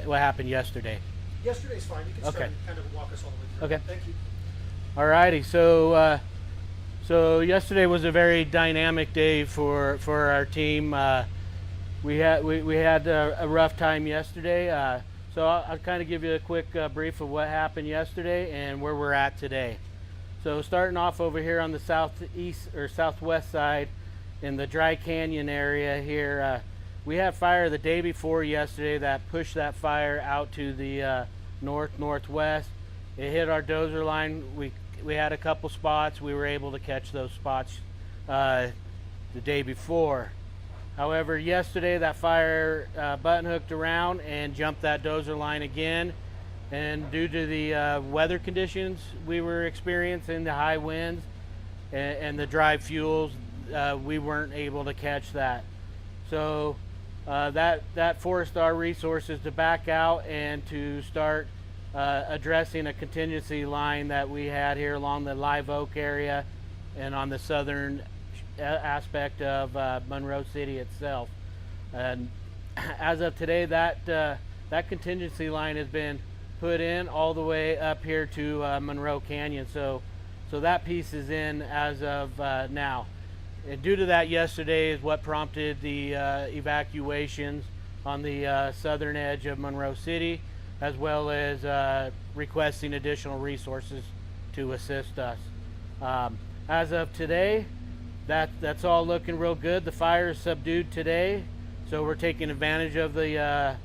what happened yesterday. Yesterday's fine. You can start and kind of walk us all the way through. Okay. Thank you. Alrighty, so yesterday was a very dynamic day for our team. We had a rough time yesterday, so I'll kind of give you a quick brief of what happened yesterday and where we're at today. So starting off over here on the southeast or southwest side in the Dry Canyon area here, we had fire the day before yesterday that pushed that fire out to the northwest. It hit our dozer line. We had a couple spots. We were able to catch those spots the day before. However, yesterday that fire button hooked around and jumped that dozer line again. And due to the weather conditions we were experiencing, the high winds and the dry fuels, we weren't able to catch that. So that forced our resources to back out and to start addressing a contingency line that we had here along the Live Oak area and on the southern aspect of Monroe City itself. And as of today, that contingency line has been put in all the way up here to Monroe Canyon. So that piece is in as of now. And due to that, yesterday is what prompted the evacuations on the southern edge of Monroe City, as well as requesting additional resources to assist us. As of today, that's all looking real good. The fire is subdued today, so we're taking advantage of the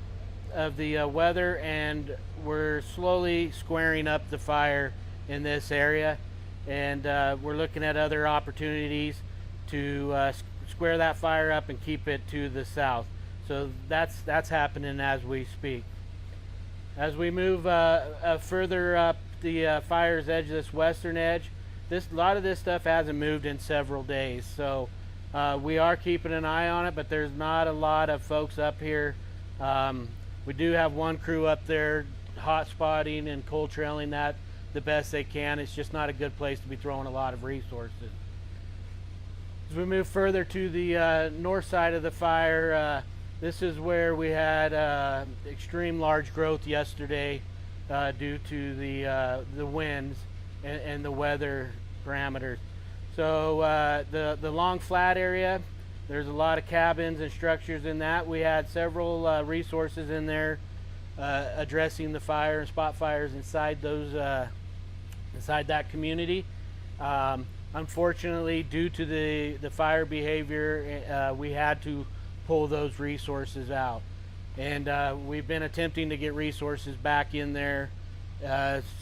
weather, and we're slowly squaring up the fire in this area, and we're looking at other opportunities to square that fire up and keep it to the south. So that's happening as we speak. As we move further up the fire's edge, this western edge, a lot of this stuff hasn't moved in several days. So we are keeping an eye on it, but there's not a lot of folks up here. We do have one crew up there hot spotting and cold trailing that the best they can. It's just not a good place to be throwing a lot of resources. As we move further to the north side of the fire, this is where we had extreme large growth yesterday due to the winds and the weather parameters. So the long flat area, there's a lot of cabins and structures in that. We had several resources in there addressing the fire and spot fires inside those inside that community. Unfortunately, due to the fire behavior, we had to pull those resources out, and we've been attempting to get resources back in there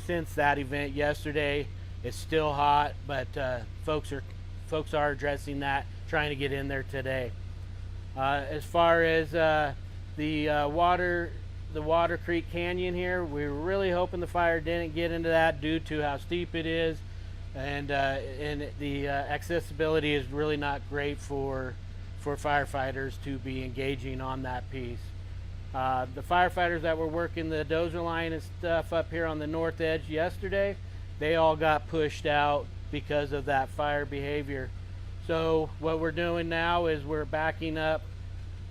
since that event yesterday. It's still hot, but folks are addressing that, trying to get in there today. As far as the Water Creek Canyon here, we were really hoping the fire didn't get into that due to how steep it is, and the accessibility is really not great for firefighters to be engaging on that piece. The firefighters that were working the dozer line and stuff up here on the north edge yesterday, they all got pushed out because of that fire behavior. So what we're doing now is we're backing up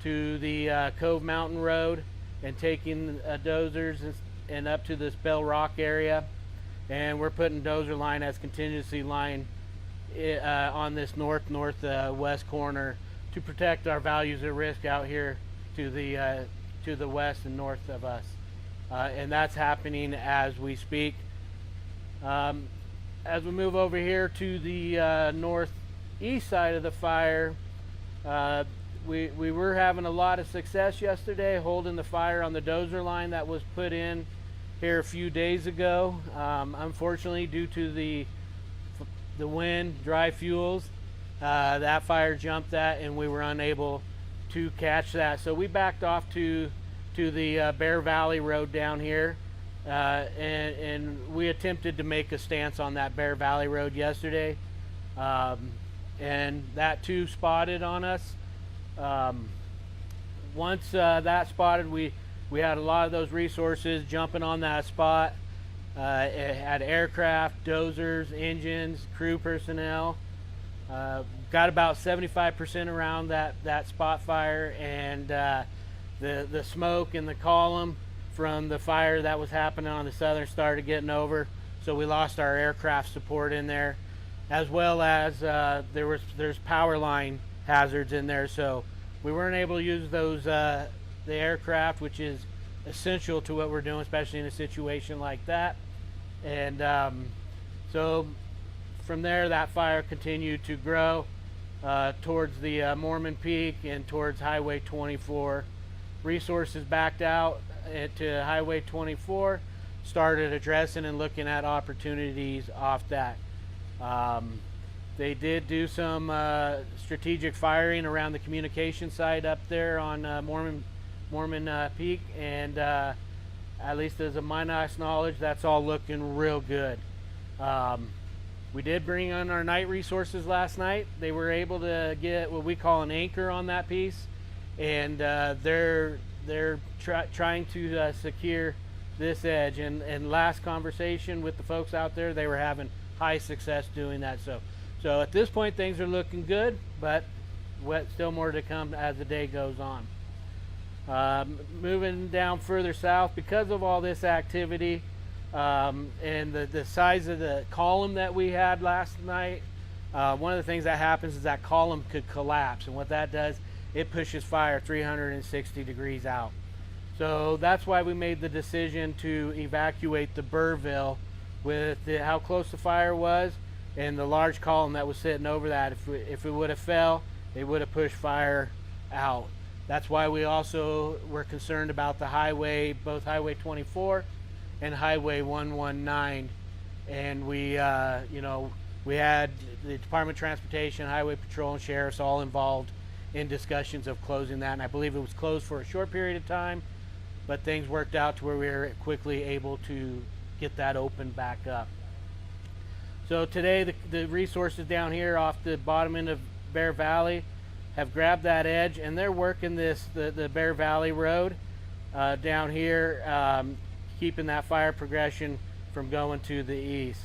to the Cove Mountain Road and taking dozers and up to this Bell Rock area, and we're putting dozer line as contingency line on this northwest corner to protect our values at risk out here to the west and north of us, and that's happening as we speak. As we move over here to the northeast side of the fire, we were having a lot of success yesterday holding the fire on the dozer line that was put in here a few days ago. Unfortunately, due to the wind, dry fuels, that fire jumped that, and we were unable to catch that. So we backed off to the Bear Valley Road down here, and we attempted to make a stance on that Bear Valley Road yesterday, and that too spotted on us. Once that spotted, we had a lot of those resources jumping on that spot. It had aircraft, dozers, engines, crew personnel. Got about 75% around that spot fire, and the smoke in the column from the fire that was happening on the southern started getting over, so we lost our aircraft support in there, as well as there's power line hazards in there, so we weren't able to use those the aircraft, which is essential to what we're doing, especially in a situation like that. And so from there, that fire continued to grow towards the Mormon Peak and towards Highway 24. Resources backed out to Highway 24, started addressing and looking at opportunities off that. They did do some strategic firing around the communication site up there on Mormon Peak, and at least as of my knowledge, that's all looking real good. We did bring on our night resources last night. They were able to get what we call an anchor on that piece, and they're trying to secure this edge. And last conversation with the folks out there, they were having high success doing that. So at this point, things are looking good, but still more to come as the day goes on. Moving down further south, because of all this activity and the size of the column that we had last night, one of the things that happens is that column could collapse, and what that does, it pushes fire 360 degrees out. So that's why we made the decision to evacuate the Burrville with how close the fire was and the large column that was sitting over that. If it would have fell, it would have pushed fire out. That's why we also were concerned about the highway, both Highway 24 and Highway 119. And we had the Department of Transportation, Highway Patrol, and Sheriffs all involved in discussions of closing that. And I believe it was closed for a short period of time, but things worked out to where we were quickly able to get that opened back up. So today, the resources down here off the bottom end of Bear Valley have grabbed that edge, and they're working the Bear Valley Road down here, keeping that fire progression from going to the east.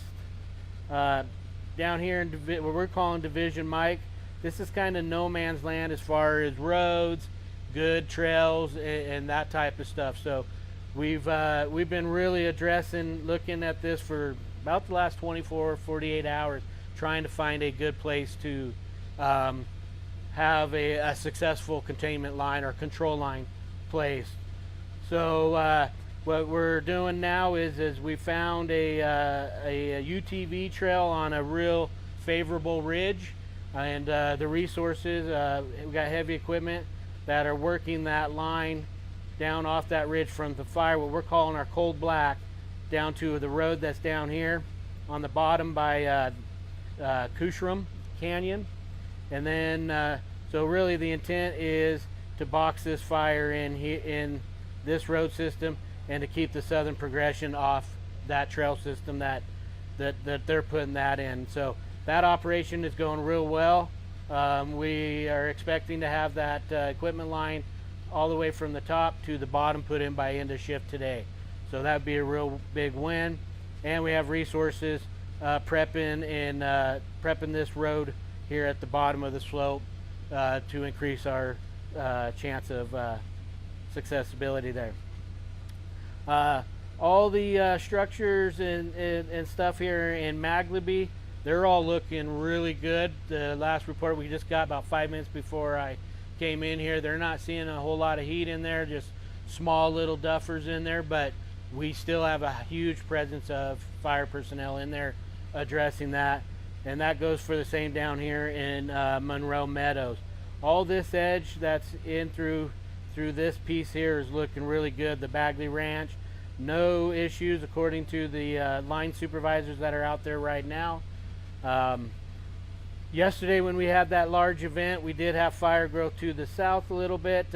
Down here in what we're calling Division Mike, this is kind of no man's land as far as roads, good trails, and that type of stuff. So we've been really looking at this for about the last 24 or 48 hours, trying to find a good place to have a successful containment line or control line placed. So what we're doing now is we found a UTV trail on a real favorable ridge, and the resources, we got heavy equipment that are working that line down off that ridge from the fire, what we're calling our cold black, down to the road that's down here on the bottom by Newsroom Canyon. And then, so really the intent is to box this fire in this road system and to keep the southern progression off that trail system that they're putting that in. So that operation is going real well. We are expecting to have that equipment line all the way from the top to the bottom put in by end of shift today. So that would be a real big win. And we have resources prepping this road here at the bottom of the slope to increase our chance of successability there. All the structures and stuff here in Maglaby, they're all looking really good. The last report we just got about 5 minutes before I came in here, they're not seeing a whole lot of heat in there, just small little duffers in there, but we still have a huge presence of fire personnel in there addressing that. And that goes for the same down here in Monroe Meadows. All this edge that's in through this piece here is looking really good. The Bagley Ranch, no issues according to the line supervisors that are out there right now. Yesterday when we had that large event, we did have fire growth to the south a little bit.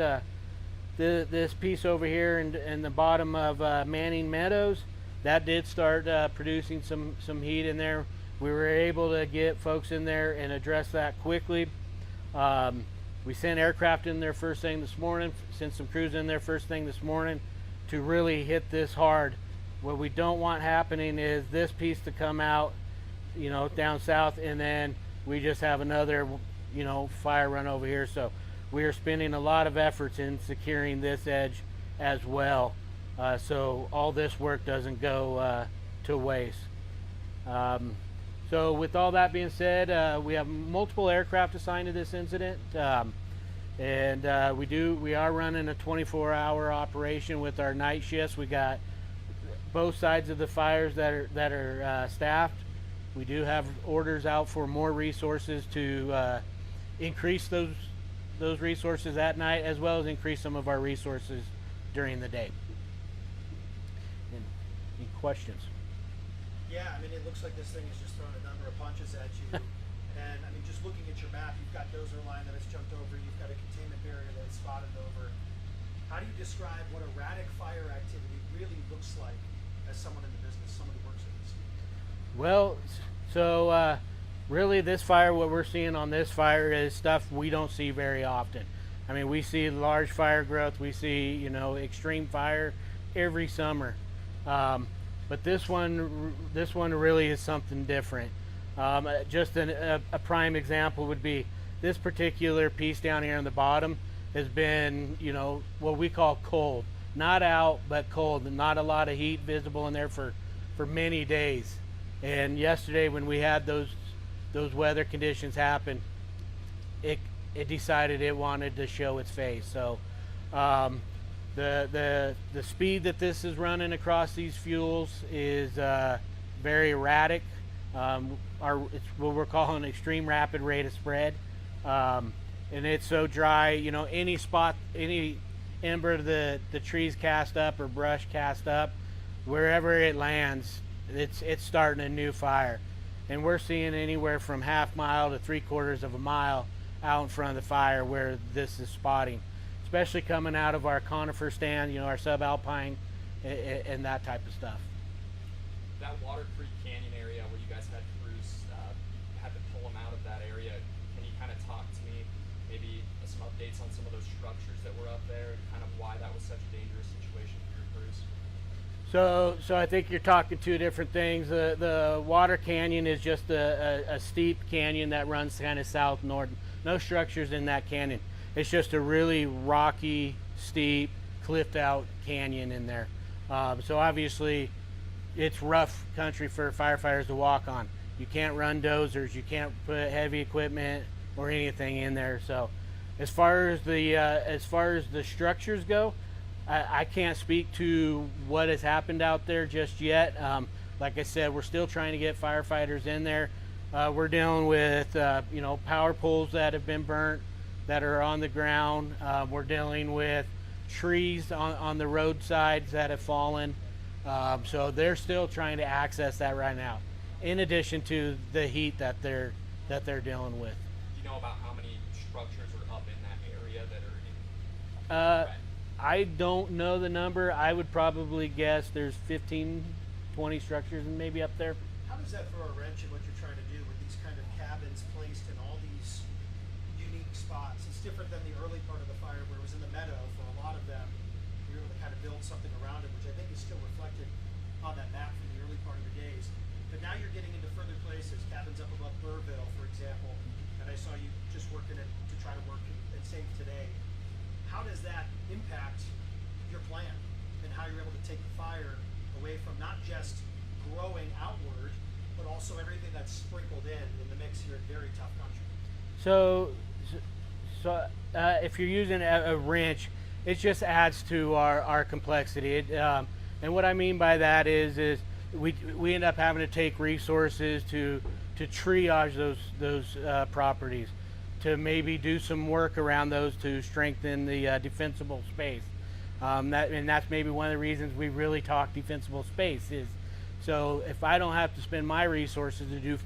This piece over here in the bottom of Manning Meadows, that did start producing some heat in there. We were able to get folks in there and address that quickly. We sent aircraft in there first thing this morning, sent some crews in there first thing this morning to really hit this hard. What we don't want happening is this piece to come out, down south, and then we just have another, fire run over here. So we are spending a lot of efforts in securing this edge as well. so all this work doesn't go to waste. So with all that being said, we have multiple aircraft assigned to this incident, and we are running a 24-hour operation with our night shifts. We got both sides of the fires that are staffed. We do have orders out for more resources to increase those resources at night, as well as increase some of our resources during the day. Any questions? Yeah, I mean, it looks like this thing has just thrown a number of punches at you. And I mean, just looking at your map, you've got dozer line that has jumped over, you've got a containment barrier that is spotted over. How do you describe what erratic fire activity really looks like as someone in the business, someone who works in this? Well, so really this fire, what we're seeing on this fire is stuff we don't see very often. I mean, we see large fire growth, we see, you know, extreme fire every summer. But this one really is something different. Just a prime example would be this particular piece down here on the bottom has been, you know, what we call cold. Not out, but cold. Not a lot of heat visible in there for many days. And yesterday when we had those weather conditions happen, it decided it wanted to show its face. So the speed that this is running across these fuels is very erratic. It's what we're calling extreme rapid rate of spread, and it's so dry. You know, any spot, any ember the trees cast up or brush cast up, wherever it lands, it's starting a new fire. And we're seeing anywhere from half mile to 3/4 of a mile out in front of the fire where this is spotting, especially coming out of our conifer stand, you know, our subalpine and that type of stuff. That Water Creek Canyon area where you guys had crews had to pull them out of that area, can you kind of talk to me, maybe some updates on some of those structures that were up there and kind of why that was such a dangerous situation for your crews? So I think you're talking two different things. The Water Canyon is just a steep canyon that runs kind of south north. No structures in that canyon. It's just a really rocky, steep, cliffed out canyon in there. So obviously it's rough country for firefighters to walk on. You can't run dozers, you can't put heavy equipment or anything in there. So as far as the structures go, I can't speak to what has happened out there just yet. Like I said, we're still trying to get firefighters in there. We're dealing with you know, power poles that have been burnt that are on the ground. We're dealing with trees on the roadsides that have fallen. So they're still trying to access that right now, in addition to the heat that they're dealing with. Do you know about how many structures are up in that area that are in? I don't know the number. I would probably guess there's 15, 20 structures maybe up there. How does that throw a wrench in what you're trying to do with these kind of cabins placed in all these unique spots? It's different than the early part of the fire where it was in the meadow. For a lot of them, we were able to kind of build something around it, which I think is still reflected on that map from the early part of your days. But now you're getting into further places, cabins up above Burrville, for example, and I saw you just working to try to work and save today. How does that impact your plan and how you're able to take the fire away from not just growing outward, but also everything that's sprinkled in the mix here in very tough country? So if you're using a wrench, it just adds to our complexity. And what I mean by that is we end up having to take resources to triage those properties, to maybe do some work around those to strengthen the defensible space. And that's maybe one of the reasons we really talk defensible space is, so if I don't have to spend my resources to do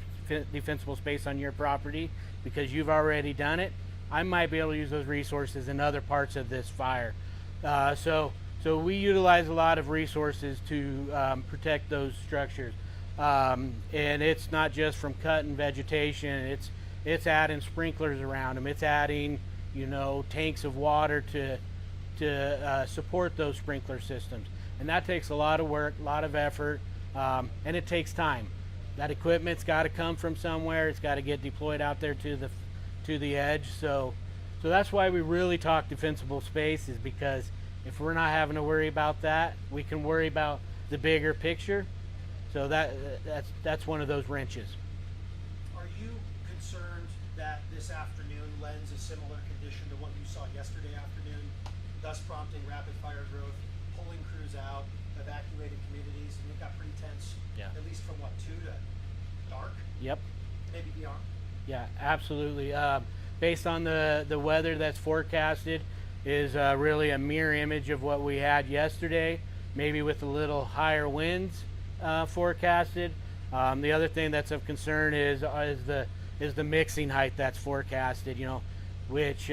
defensible space on your property because you've already done it, I might be able to use those resources in other parts of this fire. So we utilize a lot of resources to protect those structures. And it's not just from cutting vegetation, it's adding sprinklers around them. It's adding, you know, tanks of water to support those sprinkler systems. And that takes a lot of work, a lot of effort, and it takes time. That equipment's got to come from somewhere. It's got to get deployed out there to the edge. So that's why we really talk defensible space, is because If we're not having to worry about that, we can worry about the bigger picture. So that's one of those wrenches. Are you concerned that this afternoon lends a similar condition to what you saw yesterday afternoon, thus prompting rapid fire growth, pulling crews out, evacuating communities, and it got pretty tense, Yeah. at least from what, 2 to dark, Yep. maybe beyond? Yeah, absolutely. Based on the weather that's forecasted is really a mirror image of what we had yesterday, maybe with a little higher winds forecasted. The other thing that's of concern is the mixing height that's forecasted, which,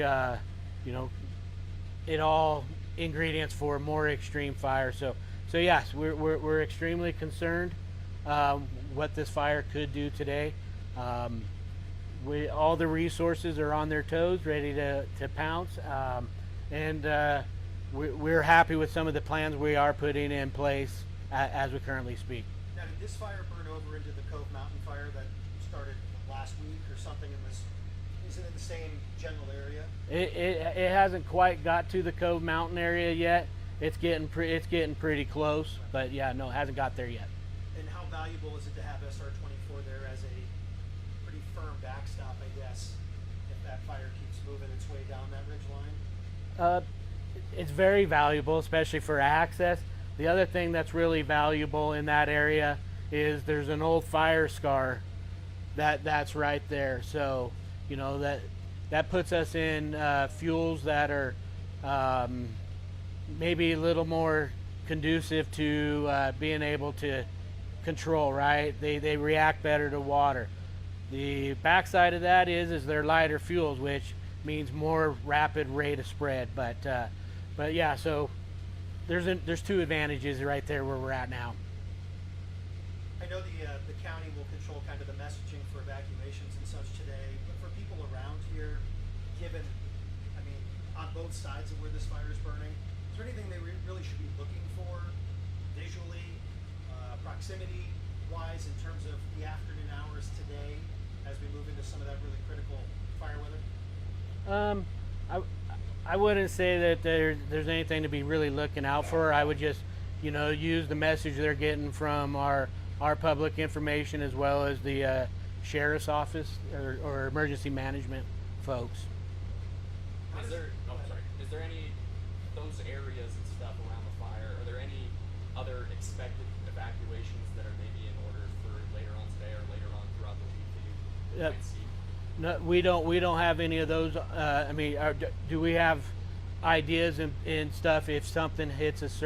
it all ingredients for more extreme fire. So yes, we're extremely concerned what this fire could do today. All the resources are on their toes, ready to pounce, and we're happy with some of the plans we are putting in place as we currently speak. Now, did this fire burn over into the Cove Mountain fire that started last week or something in this? Is it in the same general area? It hasn't quite got to the Cove Mountain area yet. It's getting pretty close, but yeah, no, it hasn't got there yet. And how valuable is it to have SR-24 there as a pretty firm backstop, I guess, if that fire keeps moving its way down that ridge line? It's very valuable, especially for access. The other thing that's really valuable in that area is there's an old fire scar that's right there. So, that puts us in fuels that are maybe a little more conducive to being able to control, right? They react better to water. The backside of that is they're lighter fuels, which means more rapid rate of spread. But yeah, so there's 2 advantages right there where we're at now. I know the county will control kind of the messaging for evacuations and such today, but for people around here, given, on both sides of where this fire is burning, is there anything they really should be looking for visually, proximity-wise, in terms of the afternoon hours today as we move into some of that really critical fire weather? I wouldn't say that there's anything to be really looking out for. I would just, use the message they're getting from our public information as well as the sheriff's office or emergency management folks. Is there any, those areas and stuff around the fire, are there any other expected evacuations that are maybe in order for later on today or later on throughout the week that you might see? No, we don't have any of those. Do we have ideas and stuff if something hits us?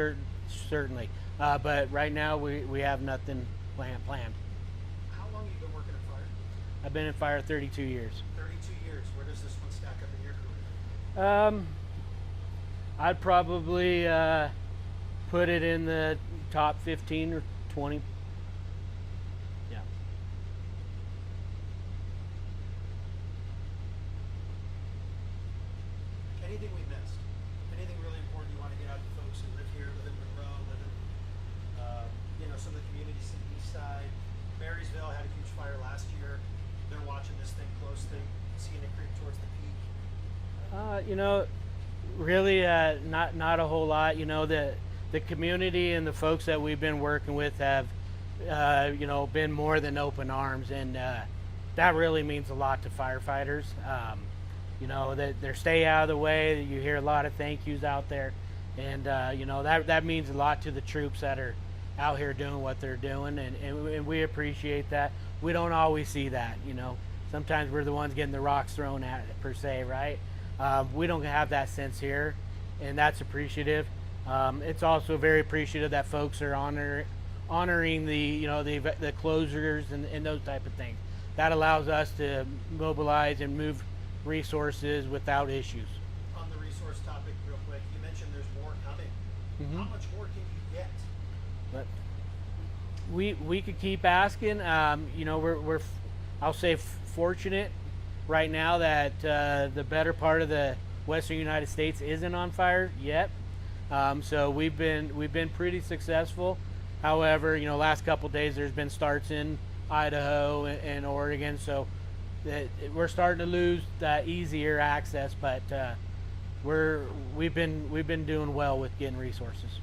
Certainly. But right now we have nothing planned. How long have you been working in fire? I've been in fire 32 years. 32 years. Where does this one stack up in your career? I'd probably put it in the top 15 or 20. Yeah. Anything we missed? Anything really important you want to get out to folks who live here, live in Monroe, live in, some of the communities to the east side? Marysville had a huge fire last year. They're watching this thing closely, seeing it creep towards the peak. Really, not a whole lot. The community and the folks that we've been working with have, been more than open arms, and that really means a lot to firefighters. That they stay out of the way. You hear a lot of thank yous out there, and that means a lot to the troops that are out here doing what they're doing, and we appreciate that. We don't always see that. Sometimes we're the ones getting the rocks thrown at it, per se, right? We don't have that sense here, and that's appreciative. It's also very appreciative that folks are honoring the closures and those type of things. That allows us to mobilize and move resources without issues. On the resource topic, real quick, you mentioned there's more coming. Mm-hmm. How much more can you get? But we could keep asking. We're I'll say fortunate right now that the better part of the western United States isn't on fire yet. So we've been pretty successful. However, last couple days there's been starts in Idaho and Oregon, so we're starting to lose that easier access. But we've been doing well with getting resources.